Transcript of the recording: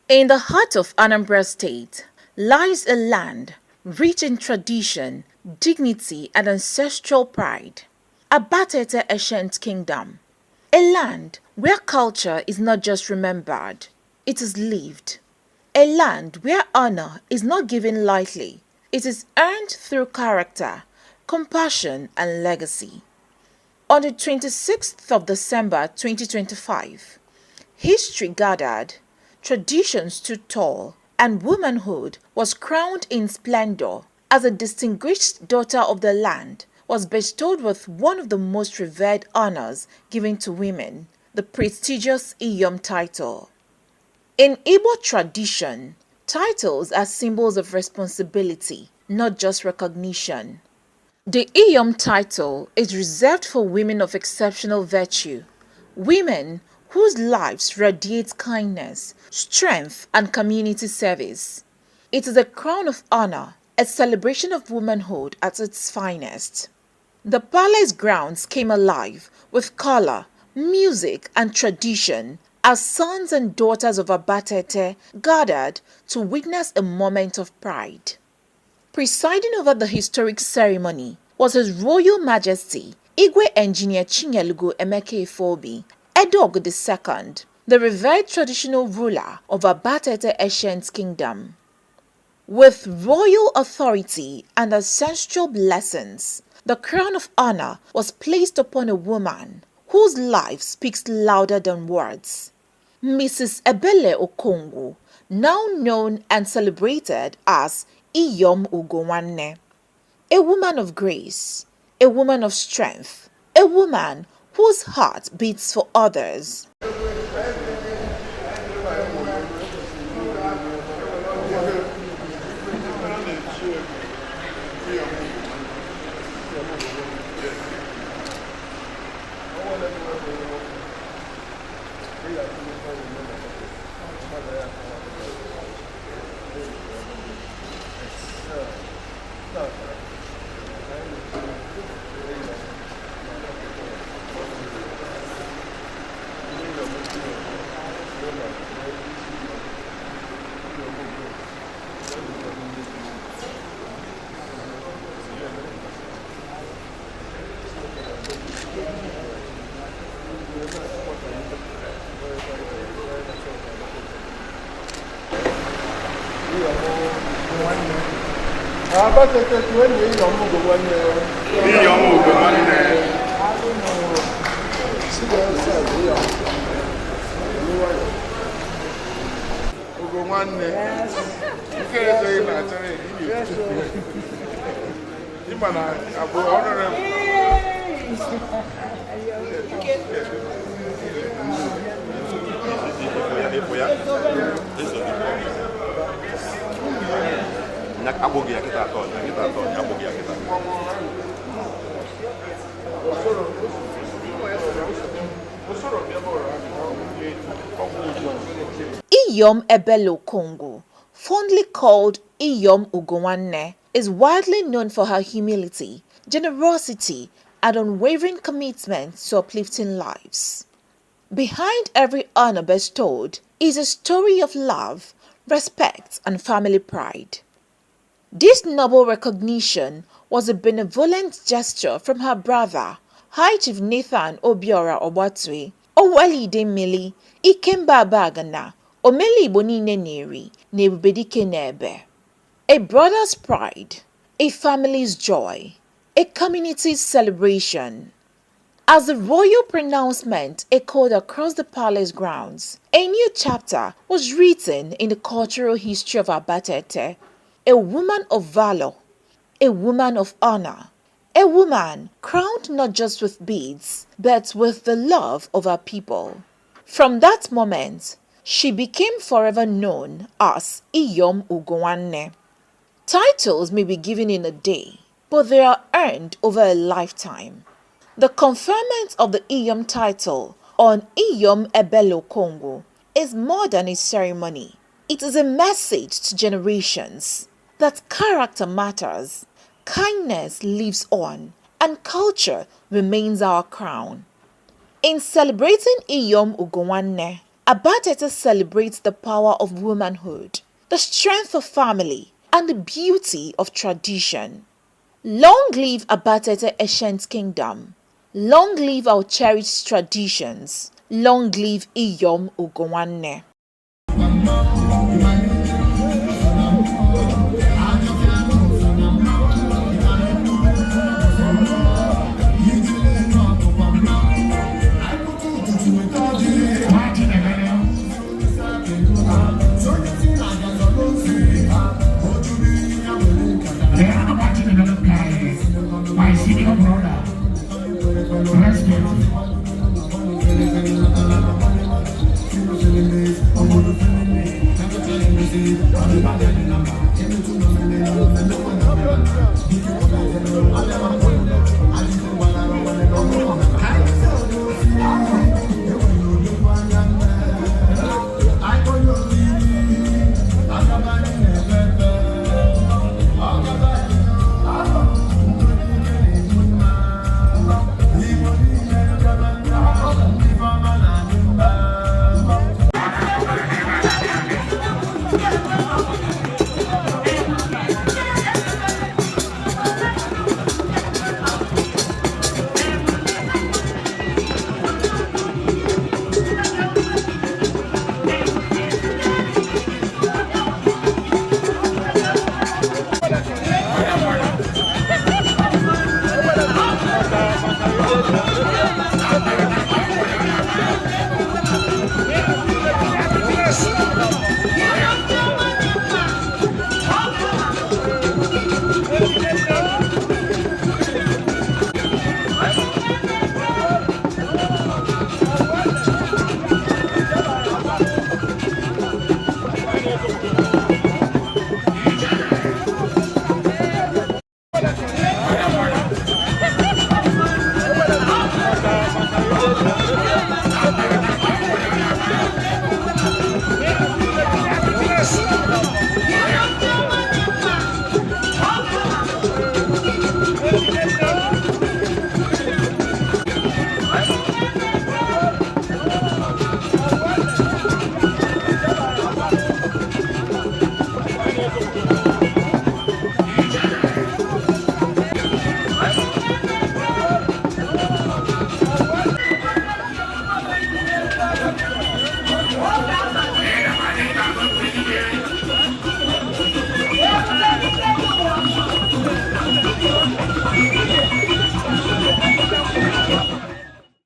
In the heart of Anambra State lies a land rich in tradition, dignity, and ancestral pride. Abatete Ancient Kingdom, a land where culture is not just remembered, it is lived. A land where honor is not given lightly, it is earned through character, compassion, and legacy. On the 26th of December 2025, history gathered, tradition stood tall, and womanhood was crowned in splendor as a distinguished daughter of the land was bestowed with one of the most revered honors given to women, the prestigious Iyom title. In Igbo tradition, titles are symbols of responsibility, not just recognition. The Iyom title is reserved for women of exceptional virtue, women whose lives radiate kindness, strength, and community service. It is a crown of honor, a celebration of womanhood at its finest. The palace grounds came alive with color, music, and tradition as sons and daughters of Abatete gathered to witness a moment of pride. Presiding over the historic ceremony was His Royal Majesty Igwe Engineer Chinyelugo Emeka Ifobi, Edog II, the revered traditional ruler of Abatete Ancient Kingdom. With royal authority and ancestral blessings, the crown of honor was placed upon a woman whose life speaks louder than words. Mrs. Ebele Okongwu, now known and celebrated as Iyom Ugonwanne. A woman of grace, a woman of strength, a woman whose heart beats for others. Abatete tuweni Iyom Ugonwanne. Iyom Ugonwanne. Ugonwanne. Nke eze ị na-achọrọ ịma na abụ honorable. Abogia kita atau abogia kita. Iyom Ebele Okongwu, fondly called Iyom Ugonwanne, is widely known for her humility, generosity, and unwavering commitment to uplifting lives. Behind every honor bestowed is a story of love, respect, and family pride. This noble recognition was a benevolent gesture from her brother, High Chief Nathan Obiora Obatwe, Owelide Mili, Ikemba Bagana, Omeli Igbo Niile Neri, na Ebubedike Nebe. A brother's pride, a family's joy, a community's celebration. As the royal pronouncement echoed across the palace grounds, a new chapter was written in the cultural history of Abatete. A woman of valor, a woman of honor, a woman crowned not just with beads, but with the love of her people. From that moment, she became forever known as Iyom Ugonwanne. Titles may be given in a day, but they are earned over a lifetime. The conferment of the Iyom title on Iyom Ebele Okongwu is more than a ceremony. It is a message to generations. that character matters, kindness lives on, and culture remains our crown. In celebrating Iyom Ugonwanne, Abatete celebrates the power of womanhood, the strength of family, and the beauty of tradition. Long live Abatete Ancient Kingdom. Long live our cherished traditions. Long live Iyom Ugonwanne. My senior brother, respect. Thank you.